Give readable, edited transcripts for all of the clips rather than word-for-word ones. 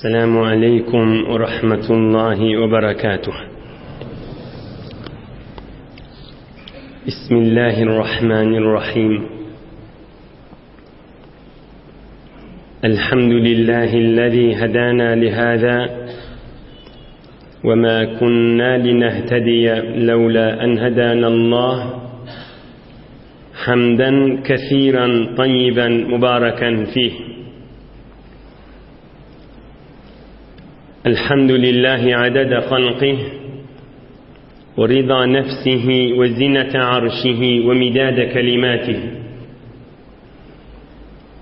السلام عليكم ورحمة الله وبركاته. بسم الله الرحمن الرحيم. الحمد لله الذي هدانا لهذا وما كنا لنهتدي لولا أن هدانا الله، حمدا كثيرا طيبا مباركا فيه. الحمد لله عدد خلقه ورضا نفسه وزنة عرشه ومداد كلماته.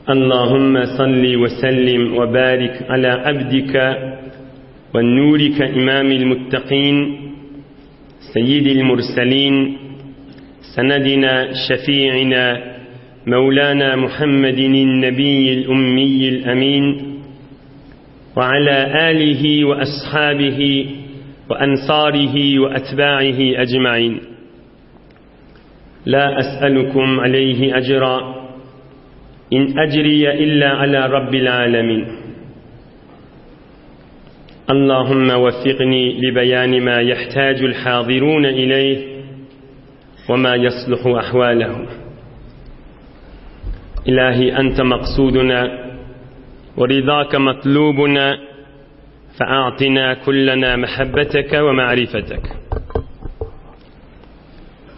اللهم صل وسلم وبارك على عبدك ونورك إمام المتقين سيد المرسلين سندنا شفيعنا مولانا محمد النبي الأمي الأمين، وعلى آله وأصحابه وأنصاره وأتباعه أجمعين. لا أسألكم عليه أجرا، إن أجري إلا على رب العالمين. اللهم وفقني لبيان ما يحتاج الحاضرون إليه وما يصلح أحوالهم. إلهي أنت مقصودنا ورضاك مطلوبنا، فأعطنا كلنا محبتك ومعرفتك.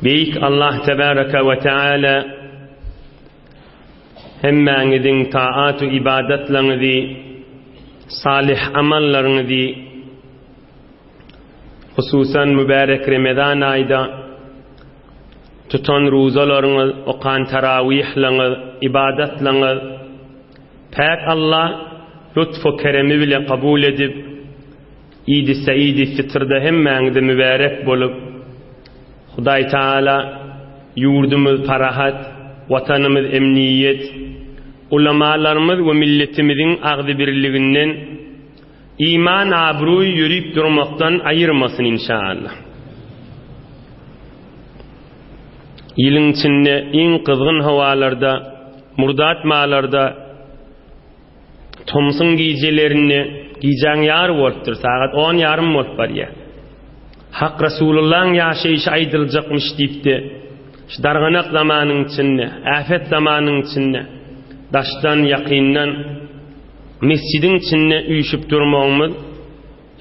بيك الله تبارك وتعالى هما ندين طاعات وإبادت لنذي صالح عمل لنذي، خصوصا مبارك رمضان آيدا تتون روزا لنذ وقان تراويح لنذ إبادت لنذ Pek Allah lütfu keremi bile kabul edip İdi Seyyidi Fitr'da hemmeğinde mübarek bulup Huday Teala yurdumuz parahat, vatanımız emniyet, ulamalarımız ve milletimizin ağdı birliğinden iman abruyu yürüyüp durmaktan ayırmasın inşallah. Yılın içinde en kızgın havalarda, murdat mağalarda Tomsun giyicilerini giyeceğin yar oluptur. Saat 10 yarım olup var ya. Hak Resulullah'ın yaşayışı aydılacakmış deyip de şu dargınlık zamanın içinde, afet zamanın içinde daştan, yakinden mescidin içinde uyuşup durmağımız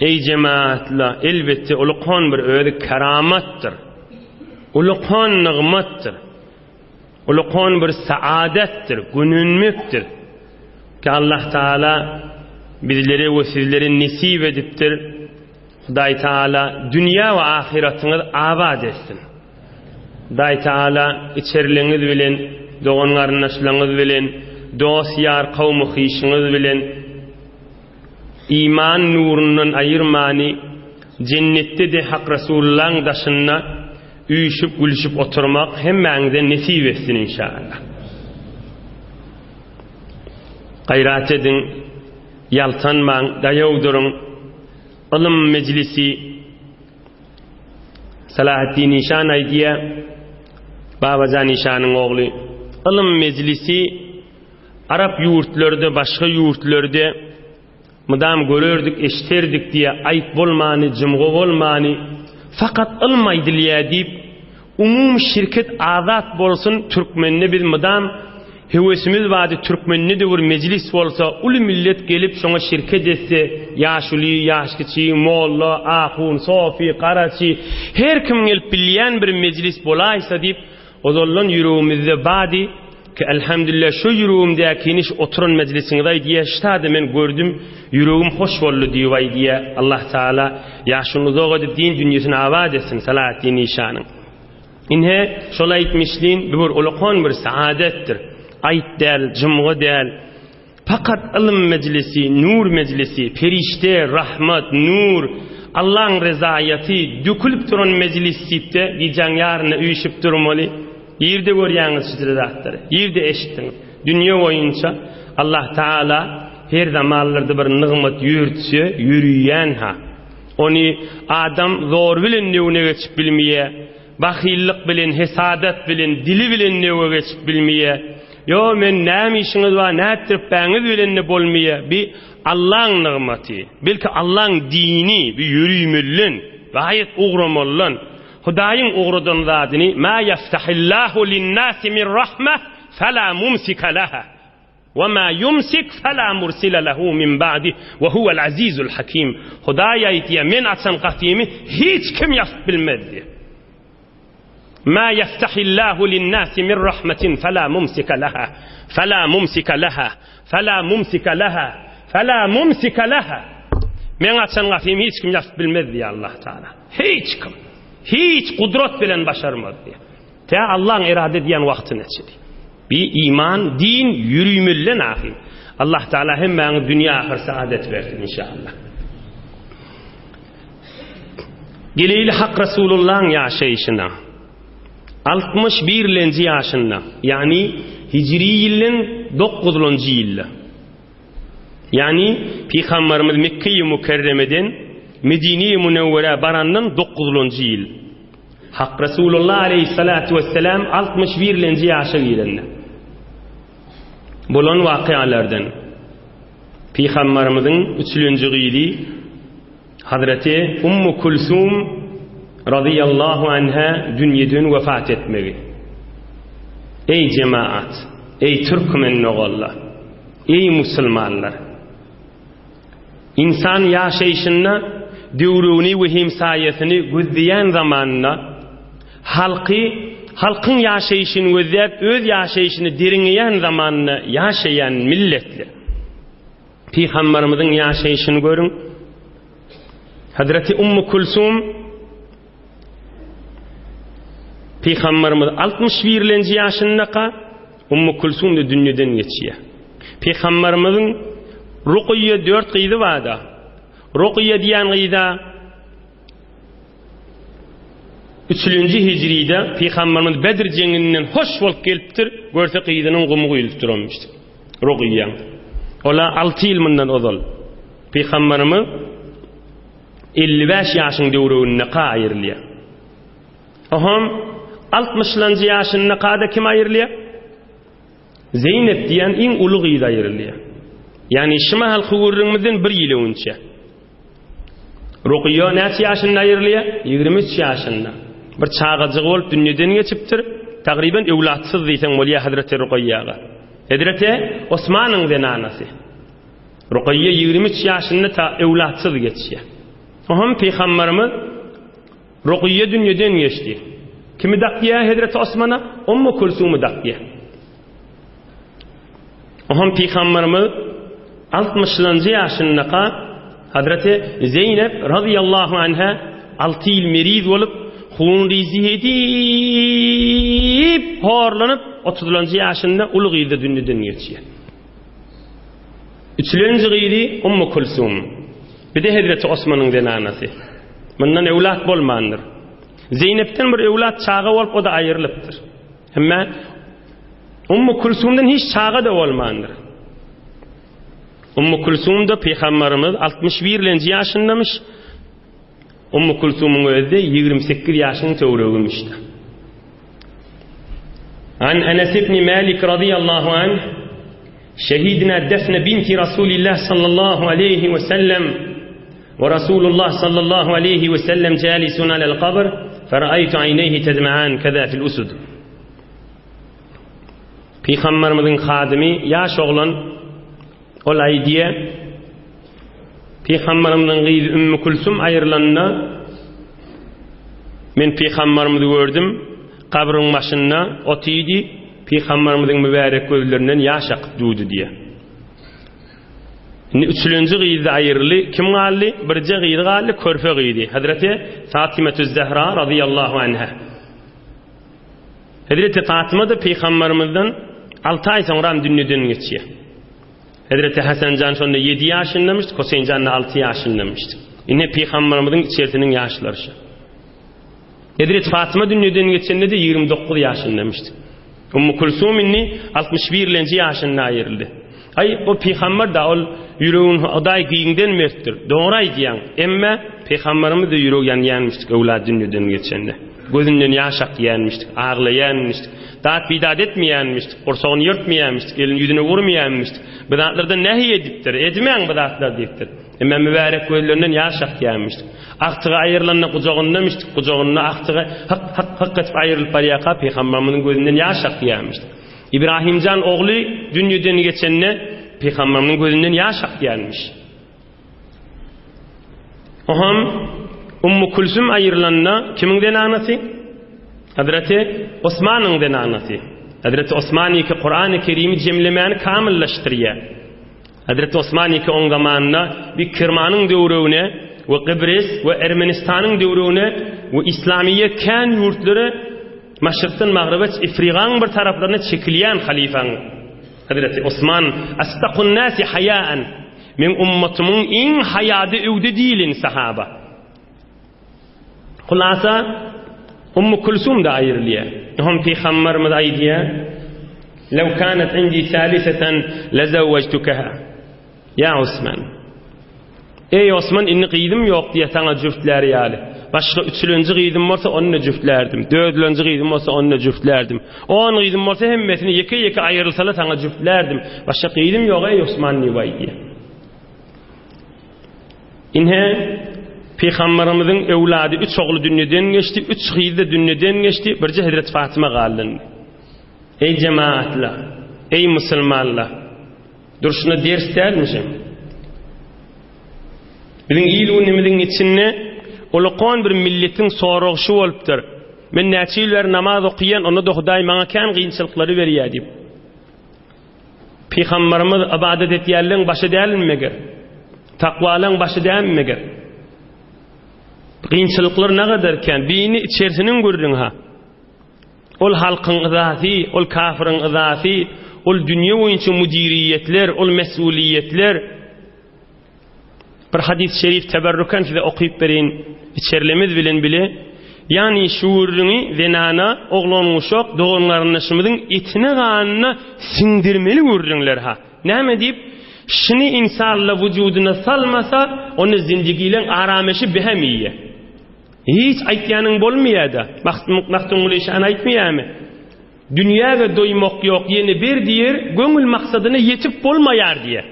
ey cemaatla elbette uluqon bir öyle keramattır. Uluqon nığmattır. Uluqon bir saadettir, gününmüktür. Ki Allah Teala bizleri ve sizleri nesip ediptir. Huday Teala dünya ve ahiretiniz abad etsin. Huday Teala içerliğiniz bilen, doğan kardeşleriniz bilen, dost yar kavmi hişiniz bilen iman nurundan ayırmani cennette de Hak Resulullah'ın daşına uyuşup gülüşüp oturmak hemmenize nesip etsin inşallah. Gayret edin, yaltanman, dayavdurun. İlim meclisi Salahaddin Nişan aydiye Babacan Nişan'ın oğlu. İlim meclisi Arap yurtlarda, başka yurtlarda mıdam görürdük, eşterdik diye ayıp bolmani, cımgı olmani. Fakat ilmaydiliye deyip umum şirket azat bolsun Türkmenine bir mıdam hevesimiz vardı, Türkmenine de bir meclis olsa, ulu millet gelip şuna şirket etse, yaşlı, yaşkıçı, molla, ahun, sofi, karaçı, her kim gelip bilen bir meclis bolaysa deyip, o zaman yüreğimizde vardı ki elhamdülillah şu yüreğimdeki iniş oturun meclisinde diye işte ben gördüm, yüreğim hoş oldu diye Allah Teala yaşınızı o din dünyasına avad etsin Salahaddin Nişan'ın. İnhe şola etmişliğin bir uluqon bir saadettir. Ayet değil, cımgı değil. Fakat ilim meclisi, nur meclisi, perişte, rahmet, nur, Allah'ın rezayeti, dökülüp duran meclisipte giyeceğin yarına uyuşup durmalı. Yerde görüyorsunuz sizler, yerde eşittiniz. Dünya boyunca Allah Teala her zamanlarda bir nimet yürütse, yürüyen ha. Onu adam zor bilen nevine geçip bilmeye, bakillik bilen, hesadet bilen, dili bilen nevine geçip bilmeye, yo men näme işiňiz bar, nätirip bäňiz bilen bolmaýa, bir Allah'ın nigmaty, belki Allah'ın dini, bir yürüýmüllün, gayet ugramalyň. Hudaýyň ugradan zadyny, ma yaftahillahu lin-nasi min rahmeh fala mumsika laha. وَمَا يُمْسِكْ فَلَا مُرْسِلَ لَهُ مِنْ بَعْدِهِ وَهُوَ الْعَزِيزُ الْحَكِيمُ. Hudaý aýtýar, men açan gatymy hiç kim ýazyp bilmezdi. مَا يَفْتَحِ لِلنَّاسِ مِنْ رَحْمَةٍ فَلَا مُمْسِكَ لَهَا فَلَا مُمْسِكَ لَهَا فَلَا مُمْسِكَ لَهَا فَلَا مُمْسِكَ لَهَا. Men açan gatymy hiç kim ýazyp bilmezdi Allah Taala. Hiç kim. Hiç kudret bilen başarmazdy. Ta Allah'ın irade diýen wagtyny geçdi. Bir iman, din yürüymülle nahi. Allah Teala hemmeňi dünya ahir saadet versin inşallah. Geleyli Hak Resulullah'ın yaşayışına 61-nji ýaşynda, yani Hicri ýylyň 9-njy ýylda. Yani Peygamberimiz Mekke-i Mükerreme'den Medine-i Münewwere barandan 9-njy ýyl. Hak Resulullah aleyhissalatu vesselam 61-nji ýaşa girende. Bolan wakialardan Peygamberimizin 3-nji gyly Hazreti Ummu Kulsum radıyallahu anha dünýeden wefat etmegi. Ey cemaat, ey Türkmen oğullar, ey musulmanlar. İnsan ýaşaýyşynda döwrüni we hemsaýasyny gözleýän zamanna halkyň ýaşaýyşyny gözläp öz ýaşaýyşyny deriňeýän zamanna ýaşaýan milletler. Peygamberimizin ýaşaýyşyny görüň. Hazreti Ummu Kulsum Peygamberimiz 61-nji ýaşynda Ummu Kulsum da dünýeden geçýär. Peygamberimizin Ruqyya 4 gyzy barda. Ruqyya diýen gyza 3-nji hijride Peygamberimiz Bedir jeňinden hoş bolup gelipdir. Görse gyzynyň gumy güýülüp duranmyşdy. Ruqyya. Ola 6 ýyl mundan ozal. Peygamberimiz 55 ýaşyň döwrüne aýrylýar. Aham 60-njy ýaşyna kada kim aýrylýar? Zeynep diýen iň uly gyzy aýrylýar. Yani şima halky görüňmizden 1 ýyl öňçe. Ruqyya näçe ýaşynda aýrylýar? 23 ýaşynda. Bir çağaçyk bolup dünýeden geçipdir. Tagriben ewlatsyz diýsen bolýa Hazreti Ruqyyaga. Hazreti Osmanyň denanasy. Ruqyya 23 ýaşynda ta ewlatsyz geçýär. Aham Peygamberimiz Ruqyya dünýeden geçdi. Kimi dakýa Hazreti Osmana? Ummu Kulsumy dakýa. Aham Peygamberimiz 60-njy ýaşynda Hazreti Zeynep radıyallahu anha 6 ýyl meriz bolup hunrizi edip horlanyp 30-njy ýaşynda uly gyzy dünýeden geçýär. 3-nji gyzy Ummu Kulsum. Bir de Hazreti Osmanyň denanasy. Mundan ewlat bolmandyr. Zeynepden bir ewlat çağa bolup o da aýrylypdyr. Hemme Ummu Kulsumdan hiç çağa da bolmandyr. Ummu Kulsum da Peygamberimiz 61-nji ýaşyndamış. Ummu Kulsumyň özü 28 ýaşyň töwregimmişdi. An Enes ibn Malik radıyallahu anh şehidna defne binti Rasulillah sallallahu aleyhi ve sellem ve Rasulullah sallallahu aleyhi ve sellem jalisun alel qabr feraytu aynayhi tedma'an kaza fil usud. Peygamberimizin hadimi ýaş oglan olay diye Peygamberimden gyzy Ümmü Kulsum aýrylanda men Peygamberimizi gördüm, kabryň başynda otydy, Peygamberimizin mübarek gözlerinden ýaş akyp duýdy diye. 3-nji gyzy aýryly kim galdy? Birje gyzy galdy, körfe gyzy. Hazreti Fatimetüz Zehra radıyallahu anha. Hazreti Fatima da Peygamberimizden 6 ay soňra dünýeden geçýär. Hazreti Hasancan şonda 7 ýaşyndamışdy, Husaynjan 6 ýaşyndamışdy. Ine Peygamberimizin içerisiniň ýaşlary. Hazreti Fatima dünýeden geçende de 29 ýaşyndamışdy. Ummu Kulsum inni 61-nji ýaşynda aýryldy. Ay o Peygamber da ol ýüregiň aday giýinden mertdir. Dogry aýdýan. Emma Peygamberimiz de ýüregi ýanýanmışdy ewlad dünýeden geçende. gözünden yaş akıyanmıştık, ağlayanmıştık, daat bidat etmeyenmiştik, kursağını yırtmayanmıştık, elin yüzüne vurmayanmıştık. Bidatlarda nehy ediptir, etmeyen bidatlar deyiptir. Ama mübarek gözlerinden yaş akıyanmıştık. Aktığı ayrılanına kucağınlamıştık, kucağınına aktığı hak etip ayrılıp bariyaka Peygamberimizin gözünden yaş akıyanmıştık. İbrahimcan oğlu dünyadan geçenine Peygamberimizin gözünden yaş akıyanmış. Oham Ummu Kulsum ayrılanına kimin den anası? Hazreti Osman'ın den anası. Hazreti Osman'ı ki Kur'an-ı Kerim'i cemlemeni kamilleştiriyor. Hazreti Osman'ı ki on zamanına bir Kirman'ın devrine ve Kıbrıs ve Ermenistan'ın devrine ve İslamiyet kan yurtları Maşrık'tan Mağrib'e İfriqa'nın bir taraflarına çekiliyen halifan. Hazreti Osman astaqun nasi hayaen min ummatumun in hayada övde değilin sahaba. Kulasa Ummu Kulsum da ayrılıyor. Hum Peygamberimiz aydiya لو كانت عندي ثالثة لزوجتكها يا Osman. Ey Osman inni qıydım yok diye sana cüftler yani. Başka üçüncü qıydım varsa onunla cüftlerdim. Dördüncü qıydım varsa onunla cüftlerdim. On qıydım varsa hemmetini yeke ayrılsalar sana cüftlerdim. Başka qıydım yok ey Osman nivay diye. İnhe Peygamberimizin evladı üç oğlu dünyadan geçti, üç qıydı da dünyadan geçti. Birce Hazreti Fatıma qaldı. Ey cemaatler, ey Müslümanlar, duruşuna ders dermişim. Bizim iyiliğimizin içinde olaqan bir milletin soruğuşu olupdur. Men neçiler namaz okuyan onu da Huday bana kan qiyinçılıkları veriyor deyip. Peygamberimiz ibadet etýärliň başy dälmeger? Takwalyň başy dälmeger? Qiyinçılıklar ne kadarken beyni içerisinin görürün ha. Ol halkın izafi, ol kafirin izafi, ol dünya boyunca müdiriyetler, ol mesuliyetler. Bir hadis-i şerif teberrüken size okuyup verin, içerlemiz bilen bile. Yani şuurunu zenana, oğlanın uşak, doğumlarınlaşımızın etine kanına sindirmeli görürünler ha. Ne deyip? Şunu insanla vücuduna salmasa, onun zindigiyle arameşi behemiye. Hiç aytyanın bolmaya da. Maktumul işan aytmaya mı? Dünyaya doymak yok yeni bir diyer, gönül maksadına yetip bolmayar diye.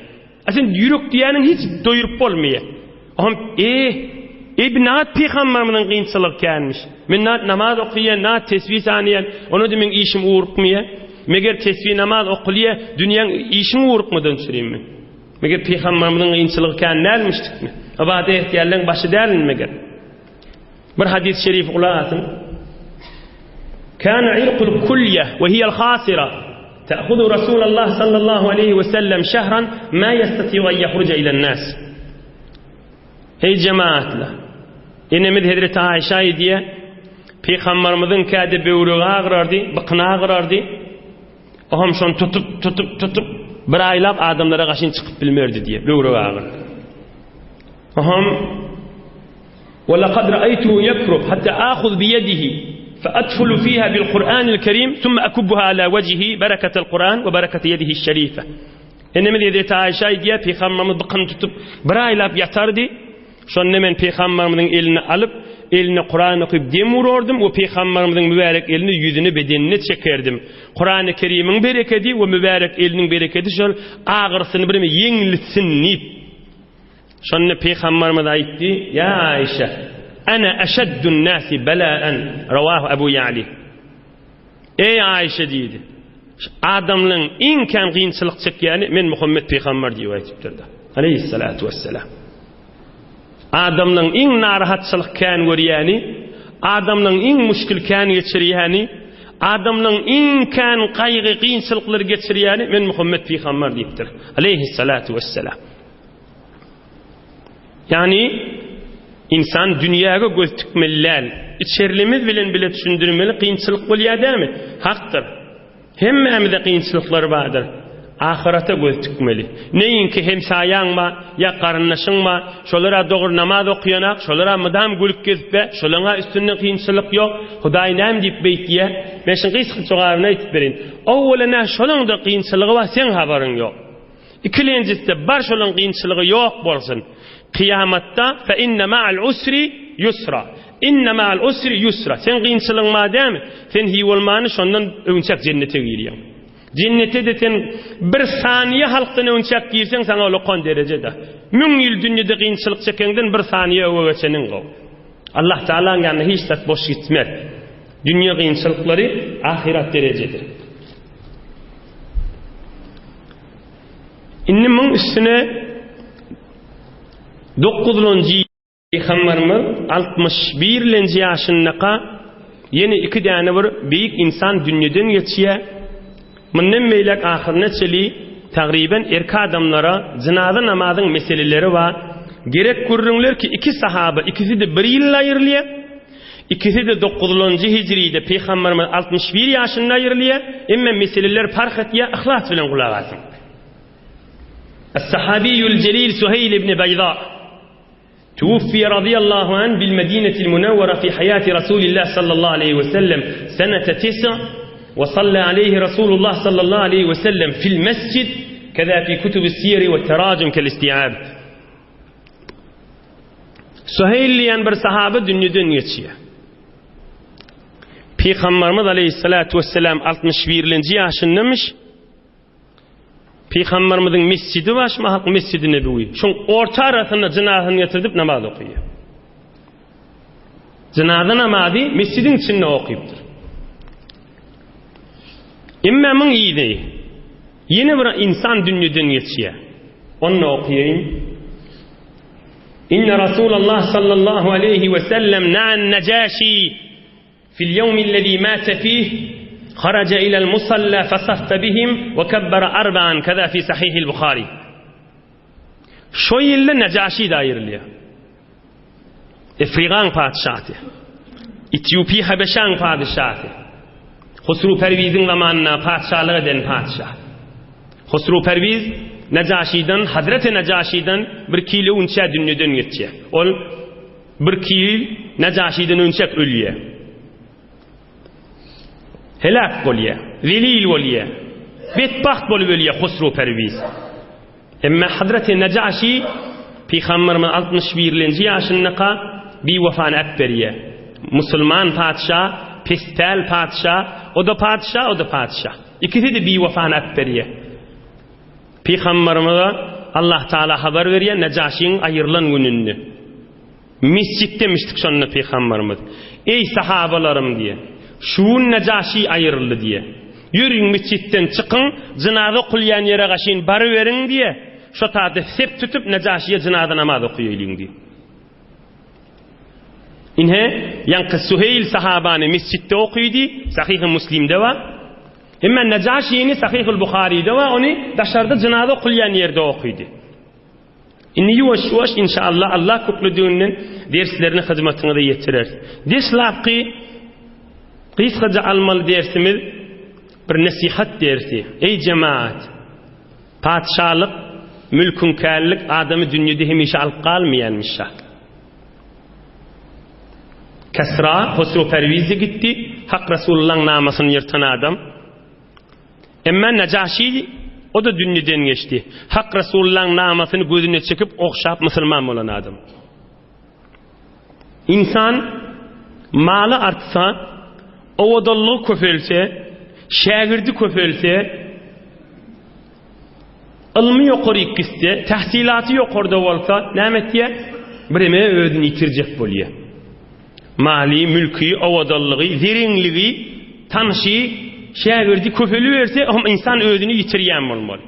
Aslında yürük diyenin hiç doyurup bolmaya. Naat Peygamberimizin qiyinçılık gelmiş. Men naat namaz okuyan, naat tesbih saniyen, onu demin işim uğurkmaya. Meger tesbih namaz okuliye, dünyanın işini uğurkmadan süreyim mi? Meger Peygamberimizin qiyinçılık gelmiştik mi? İbadet ehtiyarların başı değerli meger? Bir hadis-i şerif ulasın. Kana irqul kulye ve hiyel khasira. Ta'khudu Resulullah sallallahu aleyhi ve sellem şehran ma yestati'u en yahruca ilen nas. Ey cemaatler. Enemiz Hazreti Aişa diye Peygamberimizin kâde böwregi ağrardy, bıkını ağrardy. Oham şonu tutup bir aylap adamlara qaşın çıkıp bilmerdi diye böwregi ağrardy. Oham وَلَقَدْ رَأَيْتُهُ يَكْرُبْ حَتَّى آخُذْ بِيَدِهِ فَأَدْخُلُ فِيهَا بِالْقُرْآنِ الْكَرِيمِ ثُمَّ أَكُبُّهَا عَلَى وَجْهِهِ بَرَكَةَ الْقُرْآنِ وَبَرَكَةَ يَدِهِ الشَّرِيفَةِ. Enemiz Hazreti Aişa diye Peygamberimiz bıkını tutup bir aylap yatardı. Şonu men Peygamberimizin elini alıp eline Kur'an okuyup dem vururdum. O Peygamberimizin mübarek elini yüzünü bedenine çekerdim. Kur'an-ı Kerim'in bereketi ve mübarek elinin bereketi şol ağırsını birime yengilsin nip. Şonu Peygamberimiz aytti. Ya Ayşe, ana eşeddun nasi belaen. Ravahu Ebu Ya'li. Ey Ayşe dedi. Adamların en kan qiyinçılık çekýäni men Muhammed Peygamber diye aytipdirdi. Aleyhissalatu vesselam. Adamların en narahatçılık kan görýäni, adamların en müşkil kan geçirýäni, adamların en kan qaýgy qiyinçylyklar geçirýäni men Muhammed Peygamber diýipdir. Aleyhissalatu vesselam. Yani insan dünyaya göz tükmeliler. İçerlimiz bilen bile düşündürmeli, qiyinçılık bolýar dämi? Haktır. Hemmemizde qiyinçılıklar vardır. Ahirete göz tükmeli. Neyinki hemsayan mı, ya qarınlaşın mı, şolara doğru namaz okuyanak, şolara mıdam gülük gezip, şolara üstünde qiyinçılık yok, Huday näme diýip beýtdiýe, men şun qysga jogabyny aýtyp berin. Awwalana şolanda qiyinçylygy var, sen habaryň yok. İkilenjisi bar şolun qiyinçylygy yok bolsun. Kıyamatda fe inne ma'al usri yusra. İnne ma'al usri yusra. Sen qiyinçılığın madem, sen hiy olmany şondan öňçek cennete girýän. Cennete de sen bir saniye halktan öňçek girsen sana ulaqan derejede. 1000 ýyl dünýede qiyinçylyk çekenden bir saniye öwe geçenin go. Allah Taala'nın ýanyna hiç zat boş gitmez. Dünya qiyinçylyklary ahiret derejedir. Inni mun üstüne 9-njy Peygamberimiz 61-nji ýaşyndaqa yeni 2 däne bir beýik insan dünýeden geçýär. Mundan meýlek ahyrına çeli tagriben erki adamlara cenaza namazyň meseleleri var. Gerek görüňler ki 2 sahaba, ikisi de 1 ýyl aýrylýar. İkisi de 9-njy hijride Peygamberimiz 61 ýaşynda aýrylýar. Emma meseleler fark etýär, ihlas bilen gulak asyn. Es-sahabiyyul celil Suheyl ibn Bayda توفي رضي الله عنه بالمدينة المنورة في حياة رسول الله صلى الله عليه وسلم سنة 9 وصلى عليه رسول الله صلى الله عليه وسلم في المسجد كذا في كتب السير والتراجم كالاستيعاب. Suheyl diýen bir sahabe dünýeden geçýär. Peygamberimiz aleyhissalatu vesselam 61-nji ýaşyndamış. Peygamberimizin mescidi var, şumak Mescid-i Nebevi. Şun orta arasında cenazyny getirdip namaz okuyor. Cenaza namazı mescidin içinde okuyupdur. İmamın iyiydi. Yeni bir insan dünýeden geçýär. Onu okuyayım. İnne Rasulullah sallallahu aleyhi ve sellem na'an Najashi fil yevmillezî mâte fîh خرج إلى المصلى فصف بهم وكبر 4 كذا في صحيح البخاري. Şo ýylle Najashi daýrylýar. Efrigan padşahy. Etiopiýa Habeşan padşahy. Husru Perwiz'in zamanına padşalyk eden padşah. Husru Perwiz Najashi'dan, Hazreti Najashi'dan 1 kilo unça dünýeden geçýär. Ol 1 kilo Najashi'dan önçek ölýär. Helak bolýar, zelil bolýar, betbaht bolup ölýär Husru Perwiz. Emma Hazreti Najashi Peygamberimiz 61-nji ýaşyndaqa bi wafany akberýär. Musulman padşah, pestel padşah, o da padşah, o da padşah. İkisi de bi wafany akberýär. Peygamberimiz Allah Taala habar berýär Najashiň aýrylan gününde. Mescidde mişdik şonda Peygamberimiz. Ey sahabalarym diye. Şu Najashi aýryldy diye. Ýürüň mescidden çykyn, cenaza kılýan ýere gaşyn bary beriň diye. Şo taýda sep tutup Najashiýe cenaza namaz okuýaýlyň diye. Inhe ýanky Suheyl sahabany mescidde okuýdy, Sahih Muslim'de var. Emma Najashiýni Sahih Buhari'de var, ony daşarda cenaza kılýan ýerde okuýdy. Inni ýuwaş inşallah Allah köplüdüğünden derslerini hyzmatyňyza ýetirer. Deslapky Qysgaca almaly dersimiz bir nasihat dersi. Ey cemaat, padşalyk, mülkünkerlik adamy dünýede hemişe alyp galmaýanmış. Kesra, Husru Perwiz'e gitti, Hak Resulullah'ın namasyny ýyrtan adam. Emma Najashi o da dünýeden geçti. Hak Resulullah'ın namasyny gözüne çekip okşap musulman bolan adam. İnsan maly artsa, owadallyk köpelse, şägirdi köpelse, ilmi ýokary gitse, tahsilaty ýokarda bolsa, näme etýär? Birime özüni ýitirjek bolýar. Mali, mülki, owadallygy, zeriňligi, tanşy, şägirdi köpeli berse, o insan özüni ýitirýän bolmaly.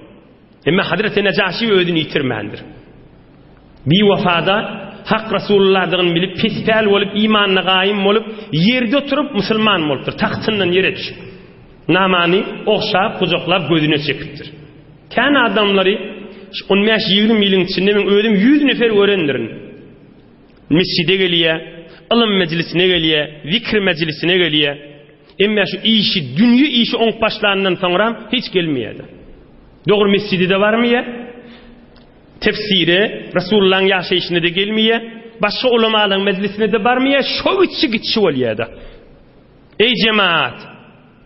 Emma Hazreti Najashi özüni ýitirmändir. Bi wafada Hak Resulullah'dan bilip pestel olup imanına gaim olup yerde oturup musulman bolupdur. Tahtından yere düşüp. Namani okşap, kucaklap gözüne çekipdir. Kän adamları 15-20 ýylyň içinde men özüm 100 nefer öğrendirin. Mescide gelýär, ilim meclisine gelýär, zikr meclisine gelýär. Emma şu işi, dünýä işi oň başlandan soňra hiç gelmeýärdi. Dogry mescidide barmyýar? Tefsiri, Resulullah'ın yaşayışına da gelmeye, başka ulamaların meclisine de barmaya, şov içi oluyada. Ey cemaat,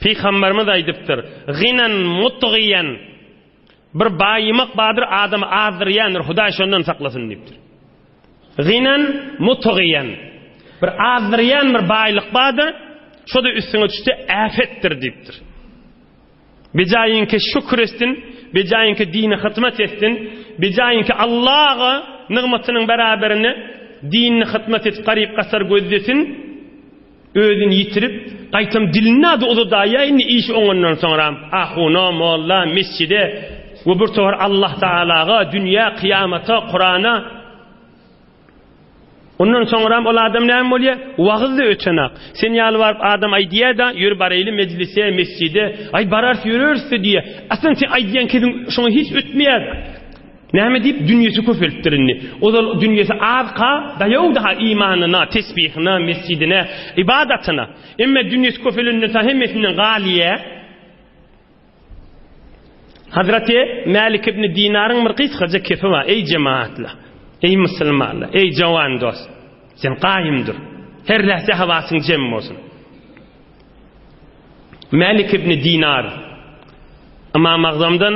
Peygamberimiz aydıptır, ginen mutgiyen, bir bayimak badır adamı azdırayandır, Huday şondan saklasın deyiptir. Ginen mutgiyen, bir azdırayan bir baylyk bardır. Şoda üstüne düşse afettir dipdir. Bejayinki şükür etsin, bejayinki dine hizmet etsin, bejayinki Allah'a nimetinin beraberini dinine hizmet et, garip kasar gözlesin, özünü yitirip, qaytam dilini adı odu da yayını iş onundan sonra, ahuna, molla, mescide, ve bir tovar Allah Teala'ga, dünya, kıyamata, Kur'an'a, ondan sonra ol adam näme bolýar? Wagtda ötenak. Sen ýaly barıp adam aýdýar da ýür barayly meclise, mescide, ay barar ýürürse diye. Aslında sen aýdýan kedin şoňa hiç ötmeýär. Näme diýip dünýesi köpeltdirini. O da dünýesi azqa daýaw daha imanyna, tesbihine, mescidine, ibadatına. Emme dünýesi köpelinde ta hemmesinden galiye. Hazreti Malik ibn Dinar'ın bir kıskaca kefi var. Ey cemaatla, ey Müslümanlar, ey cavan dost. Sen qaýymdyr. Her lahza hawasyň jem bolsun. Malik ibn Dinar ama magzamdan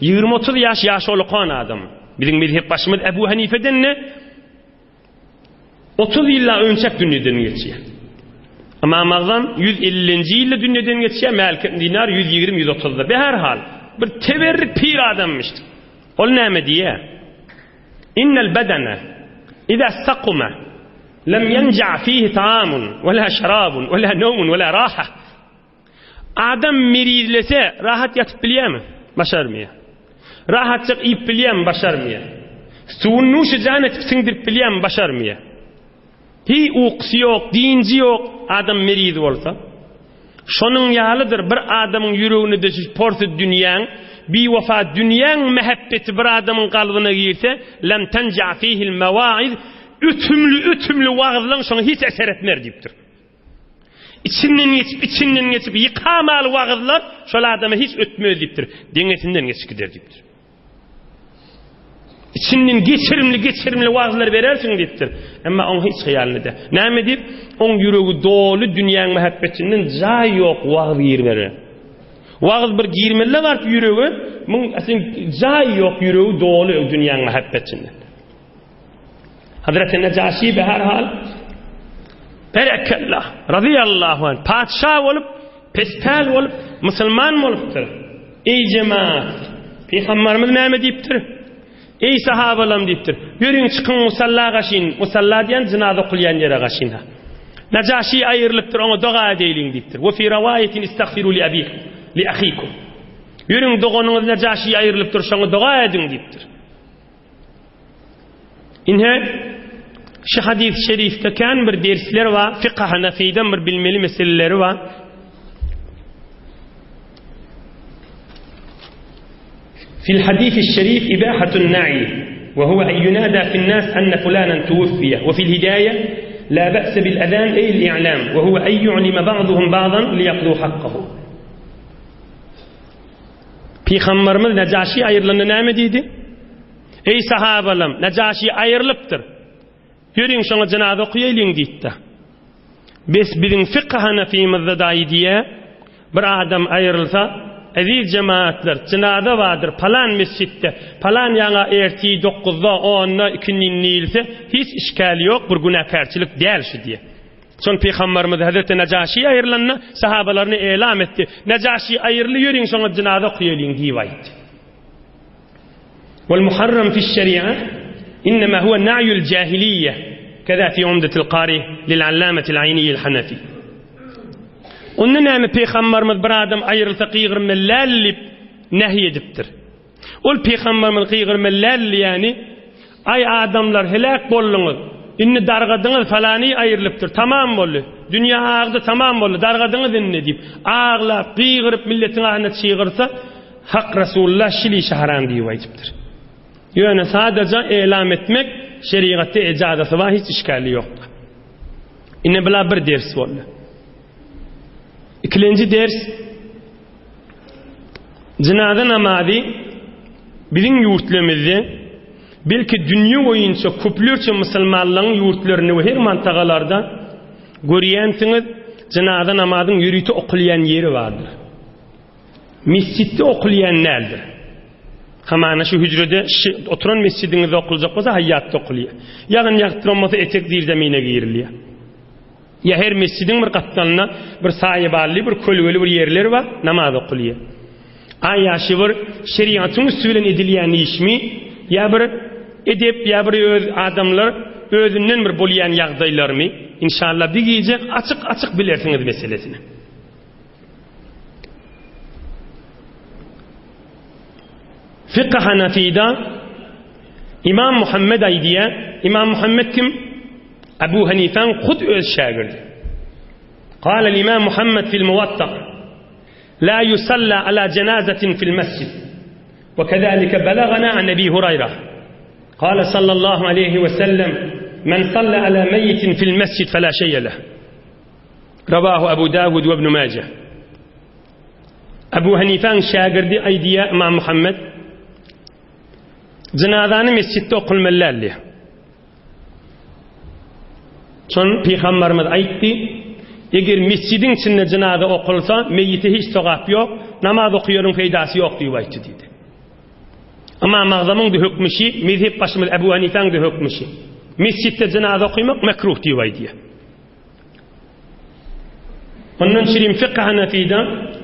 20-30 yaş oluqan adam. Bizim mezhep başymyz Ebu Hanifeden ne? 30 ýylla önçek dünýeden geçýär. Ama magzam 150-nji ýylda dünýeden geçýär. Malik ibn Dinar 120-130'da. Be her hal bir teberrik pir adammıştı. Ol näme diýär? İnnel bedene iza istaqama lem yenca fihi ta'amun wala şarabun wala nawmun wala raha. Adam mirizlese rahat yatıp bilýärmi? Başarmıyor. Rahatçık iyip bilýärmi? Başarmıyor. Suwun nuşy janet singdirip bilýärmi? Başarmıyor. Hi uqsy ýok, dinji ýok, adam miriz bolsa, şonuň ýalydyr bir adamyň ýüregine düşüp porsu dünýäň, bi wafa dünýäň mehabbeti bir adamyň galbyna girse, lem tenca fihi'l mawaiz, ütümlü wagzlaryň şoňa hiç eser etmer diýipdir. İçinden geçip yıkamalı wagzlar şol adama hiç ötmez diýipdir. Deňesinden geçip gider diýipdir. İçinden geçirimli wagzlar berersiň diýipdir. Emma oň hiç hyýalynda. Näme diýip? Oň ýüregi dolu dünýäň mehabbetinden jaý ýok wagz ýerleri. Wagz bir girmelle barp ýüregi, muň aslyn jaý ýok ýüregi dolu dünýäň mehabbetinden. Hazreti Necaşi be her hal Berekallah radıyallahu anh padşah olup, pestal olup, musulman olupdyr. Ey cemaat, Peygamberimiz näme diýipdir? Ey sahabalarym diýipdir. Ýöreň çykyň musalla gaşyn, musalla diýen jinaza okulayan ýere gaşyn. Necaşi aýrylypdyr, oňa doga edeýin diýipdir. Ve fi riwayetin istagfiru li abikum, li ahikum. Ýöreň doganyňyz Necaşi aýrylypdyr, şoňa doga edin diýipdir. Inhe şu hadis-i şerifte kan bir dersler var, fıkh Hanefi'den bir bilmeli meseleleri var. Fil hadis-i şerif ibahatun na'i ve huve en yunada fi'n nas enne fulanan tuwuffiye ve fil hidaye la ba'se bil adhan ey al-i'lam ve huve en yu'lima ba'duhum ba'dan liyaqdu haqqahu. Peygamberimiz Necaşi ayrılığında näme diýdi? Ey sahabalarym, Necaşi ayrılıpdyr. Ýöreň şoňa janaza okuýaýlyň diýdi. Bizim fıkh Hanefimizde daýdy, bir adam aýrylsa, aziz cemaatler, janaza vardır falan mescitte, falan ýaňa erti 9-da, 10-da, 2-nin nilse, hiç işgali ýok, bir günahkarçylyk däl şu diye. Son Peygamberimiz Hazreti Necaşi aýrylanyna sahabalaryna elam etdi. Necaşi aýryly ýöreň şoňa janaza okuýaýlyň diýip aýtdy. Wal muharram fi's şeri'a إنما هو نعي الجاهلية كذا في عمدة القاري للعلامة العيني الحنفي. Ondan Peygamberimiz bir adam ayrılsa qiyğirmellallip nehy edipdir. Ol Peygamberimiz qiyğirmellall yani ay adamlar helak bolluňuz. Inni dargadyňyz falany ayrılıpdyr. Tamam boldy. Dünýä agdy tamam boldy. Dargadyňyz inni diýip ağlap qiyğirip milletiň ahine çyğırsa hak Rasulullah şili şahran diýip aýdypdyr. Yani sadece elam etmek şeriatte icazası var, hiç işgali yok. Inne bila bir ders boldy. İkinci ders janaza namazy bizim ýurtlarymyzda belki dünýä boýunça köplerçe musulmanlaryň ýurtlaryny we her mantagalarda görýänsiňiz janaza namazyň ýürüti okulýan ýeri bardyr. Mescitde okulýan nädir? Hamana şu hücrede oturan mescidinizde okulacak olsa hayatta okuyor. Yağın yaktırılması etek zir zemine girilýär. Ya her mescidin bir katlarına bir sahiballi, bir kölgeli bir yerleri var, namaz okuyor. Ayaşı bir şeriatın üstüyle edilen iş mi? Ya bir edip, ya bir öz adamlar özünden bir bolayan yağdaylar mı? İnşallah bir gece açık bilirsiniz meselesini. Fıkıh Hanefi'de İmam Muhammed aydiye, İmam Muhammed kim? Ebu Hanife'nin kut öz şagirdi. قال الإمام محمد في الموطأ لا يصلى على جنازة في المسجد وكذلك بلغنا عن أبي هريرة قال صلى الله عليه وسلم من صلى على ميت في المسجد فلا شيء له رواه أبو داود وابن ماجه. Ebu Hanife'nin şagirdi aydiye İmam Muhammed cenazanı mescitte okulmalarlı. Son Peygamberimiz aytti, eğer mescidin içinde cenaze okulsa meyyite hiç sokak yok, namaz okuyorun faydası yok diye aytti dedi. Ama mağzamın da hükmüşü, mezhep başımız Ebu Hanife'nin de hükmüşü. Mescitte cenaze okuymak mekruh diye aytti. Onun için Fıkıh Hanefi'de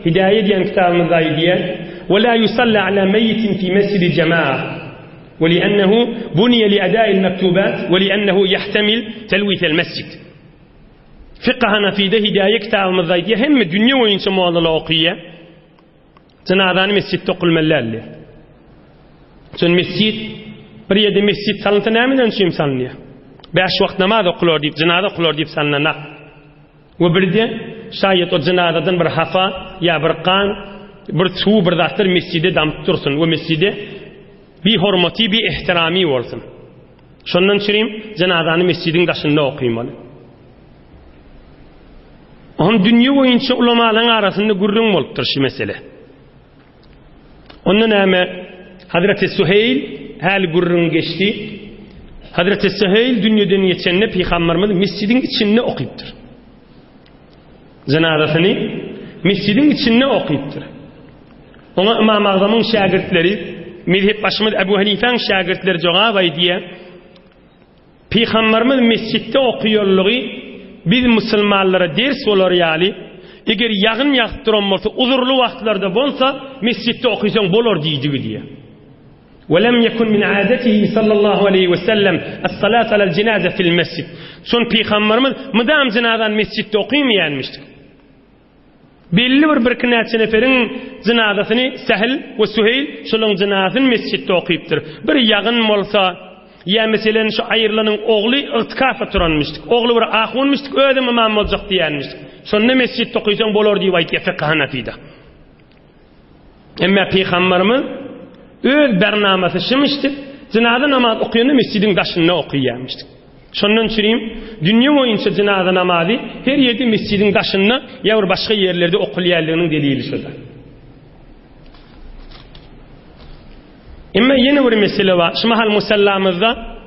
Hidayet diyen kitabımızda aydiye وَلَا يُصَلَّ عَلَى مَيِّتٍ فِي مَسْجِدِ الْجَمَاعَةِ وَلِأَنَّهُ بُنِيَ لِأَدَاءِ الْمَكْتُوبَاتِ وَلِأَنَّهُ يَحْتَمِلْ تَلْوِيثَ الْمَسْجِدِ. Fıkıh Hanefi'de Hidayet kitabımızda aydiye hem dünya oyuncu muallala okuyor, cenazanı mescitte okulmalarlı. Çünkü mescid, bir yerde mescid salıntığı neyden çünkü salınıyor? 5 vakit namaz okulur deyip, cenaze okulur deyip salınana. Ve bir de şayet o cenazadan bir hafa ya bir kan, bir su, bir dahtır mescide damıp dursun. O mescide bir hürmeti, bir ihtirami olsun. Şundan çüreyim, cenazanı mescidin taşında okuymalı. Onun dünya boyunca ulamaların arasında gurrun oluptur şu mesele. Onun ama Hazreti Süheyl hal gurrun geçti. Hazreti Süheyl dünyadan geçenle Peygamberimiz mescidin içinde okuyuptur. Cenazasını mescidin içinde okuyuptur. Ona İmam Azam'ın şagirdleri, mezhep başımız Ebu Hanife'nin şagirdleri cevap aydiye, Peygamberimiz mescitte okuyorluğu biz Müslümanlara ders olur yani, eğer yağın yağdıran olsa, uzurlu vaktlarda olsa, mescitte okuysan bolor diydi diye. وَلَمْ يَكُنْ مِنْ عَادَتِهِ صلى الله عليه وسلم الصلاة على الجنازة في المسجد. Son Peygamberimiz müdam cenazadan mescitte okuymayanmıştı. Belli bir kınaçı neferin cenazasını Sehl ve Süheyl şolun cenazasını mescitte okuyuptur. Bir yağın olsa ya mesela şu ayrılanın oğlu ıtkafa turanmıştık. Oğlu bir ahunmuştuk, ödüm imam olacak diyenmiştik. Sonra mescitte okuysan bolor diye ayet Fıkıh Hanefi'de. Ama Peygamberimiz öz bernamesi şımıştı. Cenaze namaz okuyana mescidin taşında okuyamıştık. Şundan çüreyim, dünya boyunca cenaze namazı her yerde mescidin taşında ya başka yerlerde okulayarlığının delili şurada. Ama yeni bir mesele var. Şu mahal musallamızda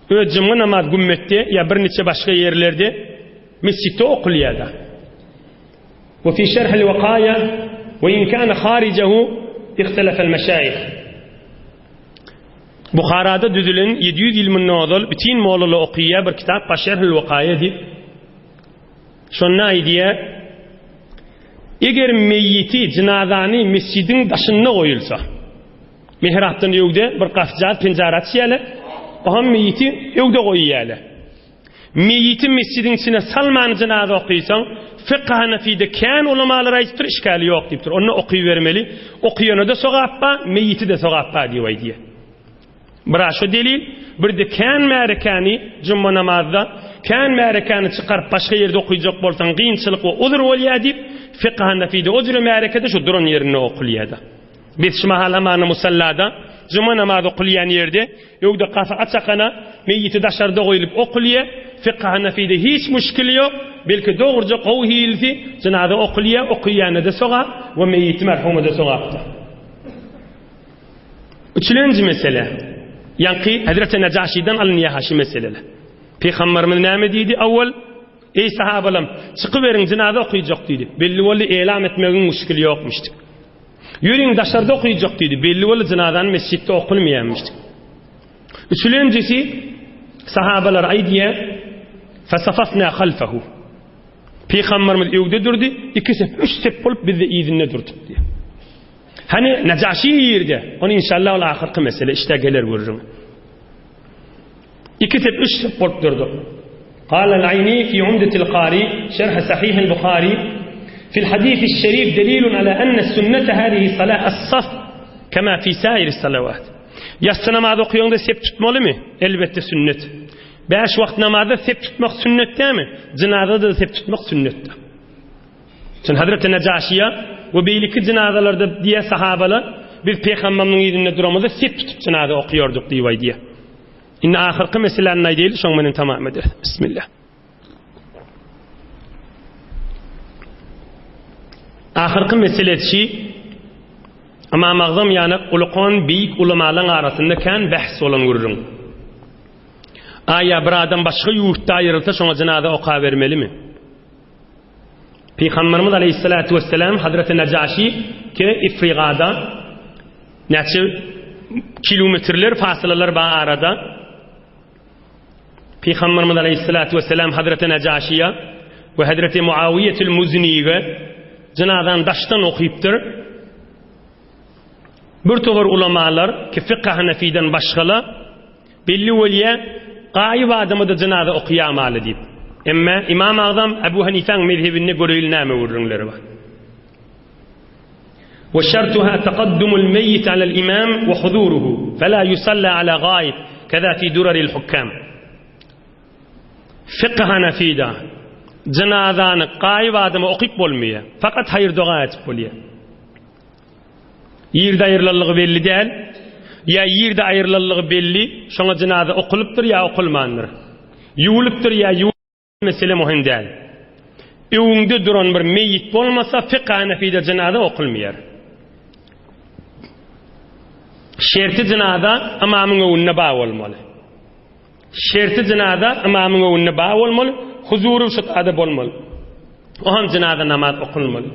öz cuma namaz gümmette ya bir neçe başka yerlerde mescitte okulayarlar. Ve fi şerhil vakaya ve in kana kharicehu اختلف المشايخ. Bukhara'da düzülen 700 ilmin nazıl bütün moğlalı okuya bir kitap Şerhül Vakaya deyip şunna idiye eğer meyyiti cenazani mescidin taşına koyulsa mihraptan yokda bir kafcat pencarat şiyale o ham meyyiti yokda koyuyale meyyiti mescidin içine salman cenaze okuysan Fıkıh Hanefi'de kan ulamalar ayıptır, işgali yok deyiptir. Onu okuyuvermeli. Okuyanı da soğappa, meyyiti de soğappa diyor diye. Bırak şu delil, bir de kan mərikani cumma namazda, kan mərikani çıkarıp başka yerde okuyacak bolsan, qiyinçilik ve udur olya deyip, Fıkıh Hanefi'de o cürü mərikede şu durun yerine okulyada. Biz şu mahalamanı musallada, cumma namazda okuyan yerde, yok da kafa açakana, meyyiti daşarda koyulup okulya, Fıkıh Hanefi'de hiç müşkili yok. Belki doğruca qovu hilfi cenaze okuyanı da soğa ve meyyiti merhumu da soğaptı. Üçüncü mesele yankı Hazreti Necaşi'den alınıya haşi meseleler. Peygamberimiz ne dedi? Evvel ey sahabalarım çıkıverin cenaze okuyacak dedi. Belli oldu elam etmenin müşkili yokmuştu. Yürüyün dışarıda okuyacak dedi. Belli oldu cenazenin mescitte okunmayanmıştı. Üçüncüsü sahabalar aydiye Fasafafna halfahu. Peygamberimiz evde durdu. İkisi üç sep bolup bizi izinle durduk diye. Hani Necaşi yerde. Onu inşallah o ahirki mesele işte gelir vururum. İkisi üç sep bolup durdu. قال العيني في عمدة القاري شرح صحيح البخاري في الحديث الشريف دليل على أن السنة هذه صلاة الصف كما في سائر الصلوات. Yatsı namazı okuyonda sep tutmalı mı? Elbette sünnet. 5 vakit namazda sep tutmak sünnet değil mi? Cenazada da sep tutmak sünnet. Şimdi Hazreti Necaşi'ye ve beylikli cenazalarda diye sahabalar biz Peygamber'in yerinde duramızda sep tutup cenaze okuyorduk diye. İnne ahirki meselenin ne değil? Şonmanın tamam edir. Bismillah. Ahirki meselesi ama mağzam yani uluqon büyük ulamaların arasında kan bahs olan görürüm. Aya bir adam başka yurtta ayrılsa şuna cenaze oka vermeli mi? Peygamberimiz Aleyhissalatu vesselam Hazreti Necaşi ki İfriga'da neçe kilometreler fasılalar bağ arada Peygamberimiz Aleyhissalatu vesselam Hazreti Necaşi'ye ve Hazreti Muaviye'til Muzni'ye cenazen daştan okuyuptur. Bir tovar ulamalar ki fıkh Hanefi'den başkalar belli veliye gayib adamı da cenaze okuyamalı deyip. Ama İmam Azam Ebu Hanife'nin mezhebine göre ilname vururları var. وشرطها تقدم الميت على الإمام وحضوره فلا يصلى على غائب كذا في درر الحكام. فقه Hanefi'de cenazanı gayib adamı okuyup olmuyor. Fakat hayır dua etip oluyor. Yerde ayrılılığı belli değil. Ya yerde ayrılılığı belli. Şuna cenaze okuluptur ya okulmandır. Yuğuluptur ya yuğuluptur. Mesele muhim değil. Evinde duran bir meyyit olmasa fıkh Hanefi'de cenaze okulmuyor. Şerti cenaze imamın önüne bağ olmalı. Şerti cenaze imamın önüne bağ olmalı. Huzuru şıkada olmalı. Ohan cenaze namaz okulmalı.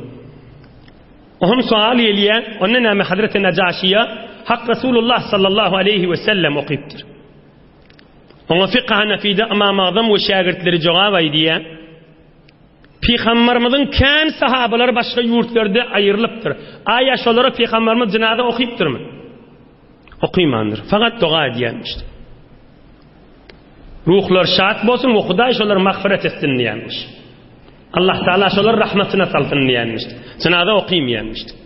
Ohan sual eliye onun nami Hazreti Necaşi'ye Hak Resulullah sallallahu aleyhi ve sellem okuyuptur. Ona fıkh Hanefi'de imam azam ve şagirdleri cevap ediyor. Peygamberimizin kan sahabeleri başka yurtlarda ayrılıptır. Aya şolara Peygamberimiz cenaze okuyuptur mu? Okuymandır. Fakat dua ediyormuştur. Ruhlar şahat bolsun ve Huday şolar mağfiret etsin diyenmiş. Allah Teala şolar rahmetine salsın diyenmiştir. Cenaze okuymayanmıştır.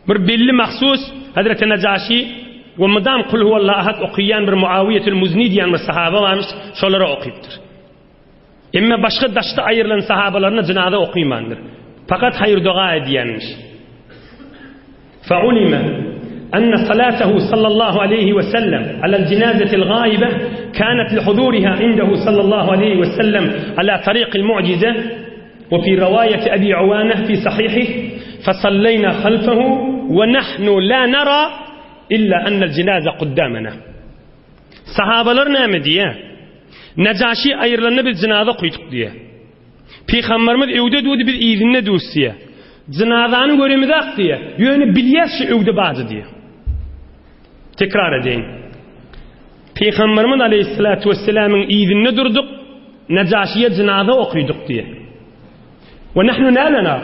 Bir belli mahsus Hazreti Necaşi ve madam kul huvallahu ahad okuyan bir Muaviye'til Muzni diyen bir sahabe varmış. Şolara okuyuptur. Ama başka daşta ayrılan sahabelerine cenaze okuymandır. Fakat hayır dua ediyenmiş. فَعُلِمَ أن صلاته صلى الله عليه وسلم على الجنازة الغائبة كانت لحضورها عنده صلى الله عليه وسلم على طريق المعجزة. وفي رواية أبي عوانة في صحيحه فصلينا خلفه ونحن لا نرى إلا أن الجنازة قدامنا. Sahabeler ne diye? Necaşi ayrılanına biz cenaze koyduk diye. Peygamberimiz evde durdu biz izinle dursiye. Cenazanın göremizi ak diye. Yönü bilyas şu evde bazı diye. Tekrar edeyim. Peygamberimiz Aleyhissalatu vesselam'ın izinle durduk. Necaşi'ye cenaze okuduk diye. Ve nahnu nalana.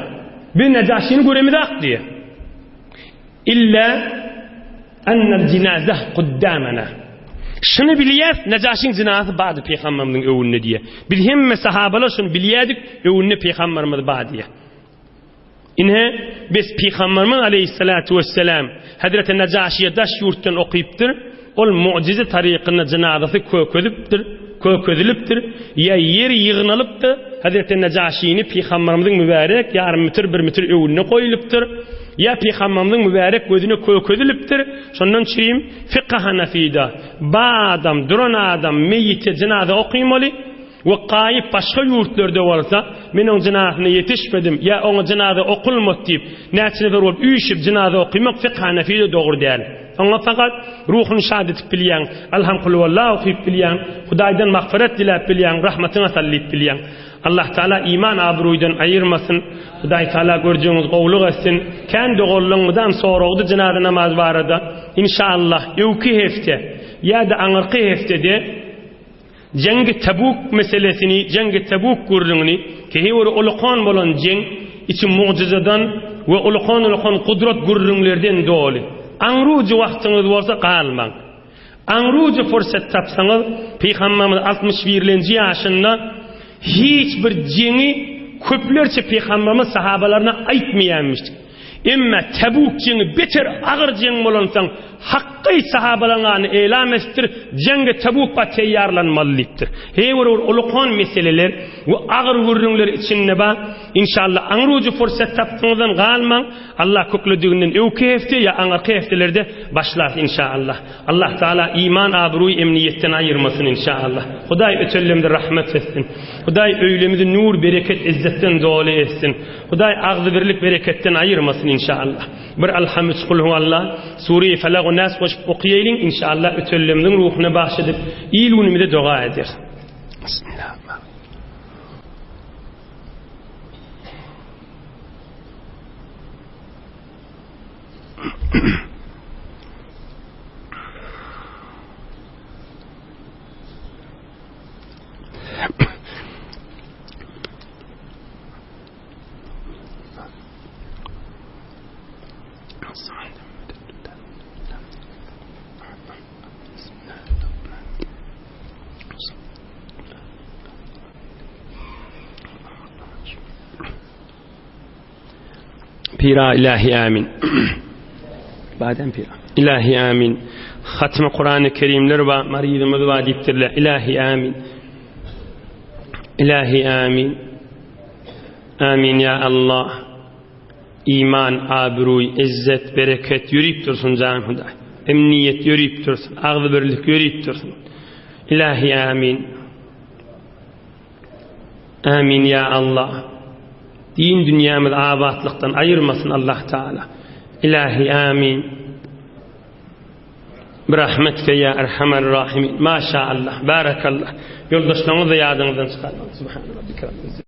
Bir Necaşi'nin göremizi ak diye. İlla ennel cenaze kuddamana. Şunu biliyaz, Necaşi'nin cenazesi bağdı Peygamberimizin evinde diye. Biz hem sahabeler şunu biliyadık, evinde Peygamberimiz bağdı diye. İnhe biz Peygamberimiz Aleyhissalatu vesselam Hazreti Necaşi'ye daş yurttan okuyuptur. Ol mucize tariqında cenazesi köközülüptür. Ya yer yığınalıptır. Hazreti Necaşi'ni Peygamberimizin mübarek yarım metre bir metre evine koyuluptur. Ya Peygamberimizin mübarek gözüne köközülüptür. Şundan çireyim fıkh Hanefi'de adam, duran adam meyyite cenaze okuymalı. Ve kayıp başka yurtlarda olsa ben onun cenazesine yetişmedim ya onun cenaze okulmadı deyip neçine verip üşüp cenaze okuymak fıkh Hanefi'de doğru değil. Ama fakat ruhunu şad etip bilen, elhamdülillah okuyup bilen, Hudaydan mağfiret dilep bilen, rahmetine sallayıp bilen. Allah Teala iman abruydan ayırmasın. Huday Teala göreceğiniz qovluq etsin. Kendi qolluğundan sonra cenaze namaz varada. İnşallah evki hefte ya da anırqi heftede Cengi Tebuk meselesini, Cengi Tebuk gurrunu ki hewre ulqan bolan jeng içi mucizadan ve ulqan kudret gurrunlerden doli. Anrucu wagtyňyz bolsa qalmaň. Anrucu fursat tapsaňyz Peygamberimiz 61-nji ýaşynda hiç bir jengi köplerçe Peygamberimiz sahabalarına aýtmaýanmışdy. Emma Tebuk jengi beter agyr jeng bolansaň haqqy sahabalarına elam ettir, jenge Tebuk ba teýýarlanmalydyr. Hewre ulqan meseleler we agyr gurrunlar içinde ba inşallah anrucu fursat tapdyňyzdan galmaň. Allah köklediginden öwkefte ya aňarky heftelerde başlar inşallah. Allah Taala iman abruy emniyetten ayırmasın inşallah. Hudaý ötellemde rahmet etsin. Hudaý öýlemizi nur, bereket, izzetten dolu etsin. Hudaý agzy birlik bereketten ayırmasın inşallah. Bir alhamd kul huvallah Sure-i Felaq we Nas goşup okuýaýlyň inşallah ötellemden ruhuny bahşedip ilgunymyda dua eder. Bismillahirrahmanirrahim. Pira ilahi amin. Baden pira. İlahi amin. Hatmi Kur'an-ı Kerimler ve maridimiz ve diptirler. İlahi amin. İlahi amin. Amin ya Allah. İman, abruy, izzet, bereket yürüyüp dursun can Hudaý. Emniyet yürüyüp dursun. Agzy birlik yürüyüp dursun. İlahi amin. Amin ya Allah. Din dünyamız abatlıktan ayırmasın Allah Teala. İlahi amin. Birahmetke ya erhamer rahimin. Maşallah, barakallah. Yoldaşlarınızı yadınızdan çıkarmak. Subhanallah.